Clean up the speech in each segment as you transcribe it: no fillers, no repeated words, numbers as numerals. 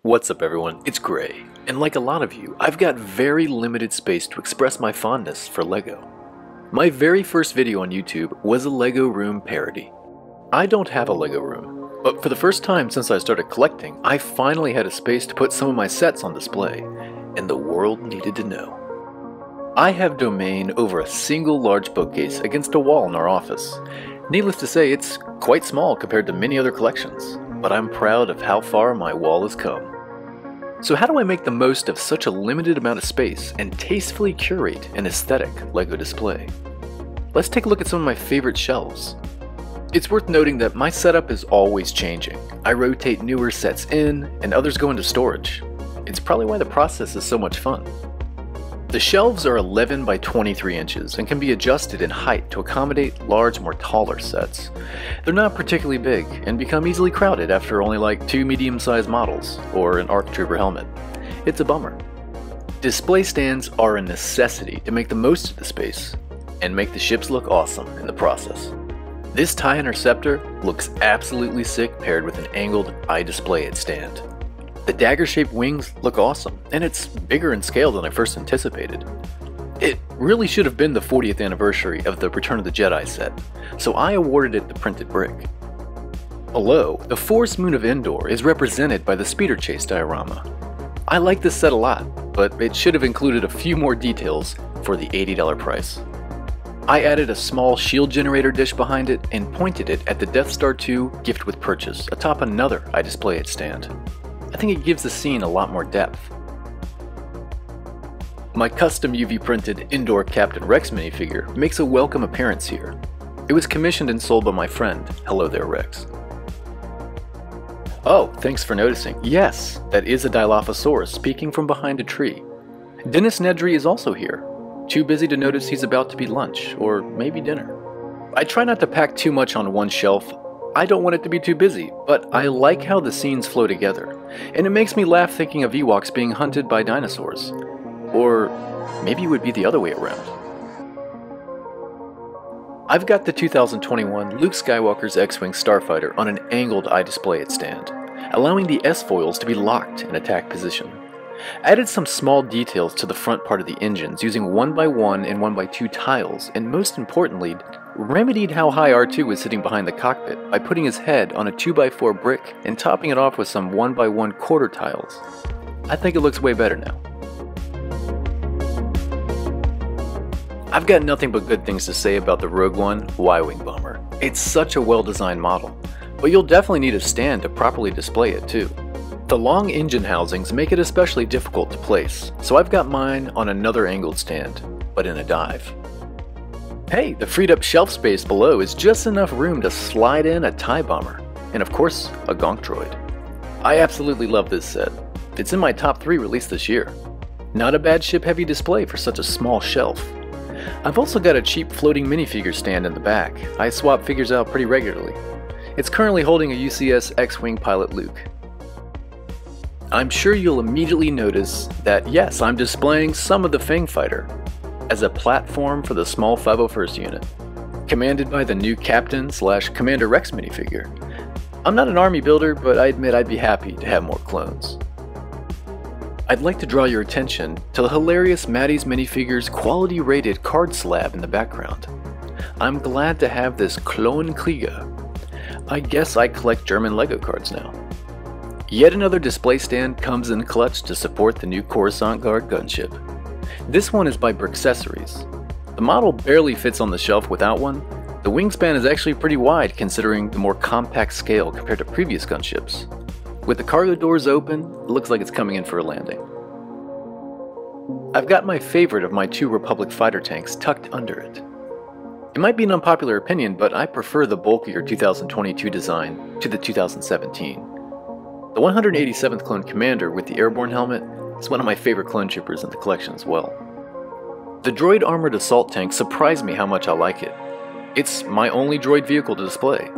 What's up everyone, it's Gray, and like a lot of you, I've got very limited space to express my fondness for LEGO. My very first video on YouTube was a LEGO room parody. I don't have a LEGO room, but for the first time since I started collecting, I finally had a space to put some of my sets on display, and the world needed to know. I have domain over a single large bookcase against a wall in our office. Needless to say, it's quite small compared to many other collections, but I'm proud of how far my wall has come. So how do I make the most of such a limited amount of space and tastefully curate an aesthetic LEGO display? Let's take a look at some of my favorite shelves. It's worth noting that my setup is always changing. I rotate newer sets in, and others go into storage. It's probably why the process is so much fun. The shelves are 11 by 23 inches and can be adjusted in height to accommodate large, more taller sets. They're not particularly big and become easily crowded after only like 2 medium-sized models or an ARC Trooper helmet. It's a bummer. Display stands are a necessity to make the most of the space and make the ships look awesome in the process. This TIE Interceptor looks absolutely sick paired with an angled I Display It stand. The dagger-shaped wings look awesome, and it's bigger in scale than I first anticipated. It really should have been the 40th anniversary of the Return of the Jedi set, so I awarded it the printed brick. Below, the Force Moon of Endor is represented by the Speeder Chase diorama. I like this set a lot, but it should have included a few more details for the $80 price. I added a small shield generator dish behind it and pointed it at the Death Star 2 gift with purchase atop another I Display It stand. I think it gives the scene a lot more depth. My custom UV printed indoor Captain Rex minifigure makes a welcome appearance here. It was commissioned and sold by my friend. Hello there, Rex. Oh, thanks for noticing. Yes, that is a Dilophosaurus peeking from behind a tree. Dennis Nedry is also here. Too busy to notice he's about to be lunch, or maybe dinner. I try not to pack too much on one shelf. I don't want it to be too busy, but I like how the scenes flow together, and it makes me laugh thinking of Ewoks being hunted by dinosaurs. Or maybe it would be the other way around. I've got the 2021 Luke Skywalker's X-Wing Starfighter on an angled I Display It stand, allowing the S-foils to be locked in attack position. I added some small details to the front part of the engines using 1x1 and 1x2 tiles, and most importantly, remedied how high R2 was sitting behind the cockpit by putting his head on a 2x4 brick and topping it off with some 1x1 quarter tiles. I think it looks way better now. I've got nothing but good things to say about the Rogue One WWing Bomber. It's such a well-designed model, but you'll definitely need a stand to properly display it too. The long engine housings make it especially difficult to place, so I've got mine on another angled stand, but in a dive. Hey, the freed up shelf space below is just enough room to slide in a TIE Bomber, and of course, a Gonk Droid. I absolutely love this set. It's in my top 3 released this year. Not a bad ship-heavy display for such a small shelf. I've also got a cheap floating minifigure stand in the back. I swap figures out pretty regularly. It's currently holding a UCS X-Wing pilot Luke. I'm sure you'll immediately notice that yes, I'm displaying some of the Fang Fighter as a platform for the small 501st unit, commanded by the new Captain/Commander Rex minifigure. I'm not an army builder, but I admit I'd be happy to have more clones. I'd like to draw your attention to the hilarious Maddie's minifigure's quality rated card slab in the background. I'm glad to have this Clone Kriege. I guess I collect German LEGO cards now. Yet another display stand comes in clutch to support the new Coruscant Guard gunship. This one is by Brickccessories. The model barely fits on the shelf without one. The wingspan is actually pretty wide considering the more compact scale compared to previous gunships. With the cargo doors open, it looks like it's coming in for a landing. I've got my favorite of my 2 Republic fighter tanks tucked under it. It might be an unpopular opinion, but I prefer the bulkier 2022 design to the 2017. The 187th Clone Commander with the airborne helmet is one of my favorite clone troopers in the collection as well. The droid armored assault tank surprised me how much I like it. It's my only droid vehicle to display.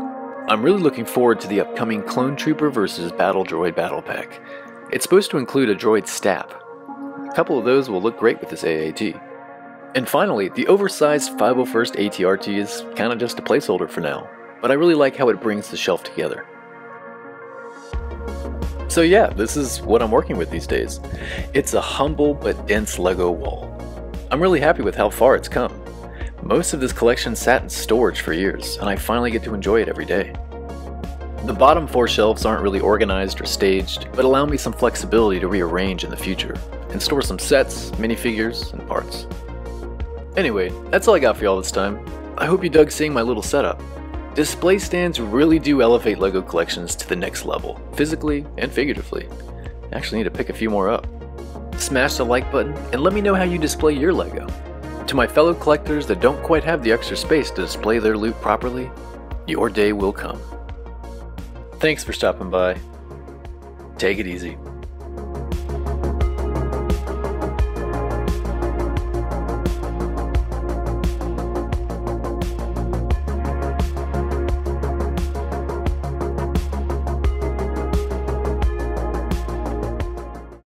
I'm really looking forward to the upcoming Clone Trooper vs. Battle Droid Battle Pack. It's supposed to include a droid stab. A couple of those will look great with this AAT. And finally, the oversized 501st ATRT is kinda just a placeholder for now, but I really like how it brings the shelf together. So yeah, this is what I'm working with these days. It's a humble but dense LEGO wall. I'm really happy with how far it's come. Most of this collection sat in storage for years, and I finally get to enjoy it every day. The bottom 4 shelves aren't really organized or staged, but allow me some flexibility to rearrange in the future, and store some sets, minifigures, and parts. Anyway, that's all I got for y'all this time. I hope you dug seeing my little setup. Display stands really do elevate LEGO collections to the next level, physically and figuratively. I actually need to pick a few more up. Smash the like button and let me know how you display your LEGO. To my fellow collectors that don't quite have the extra space to display their loot properly, your day will come. Thanks for stopping by. Take it easy.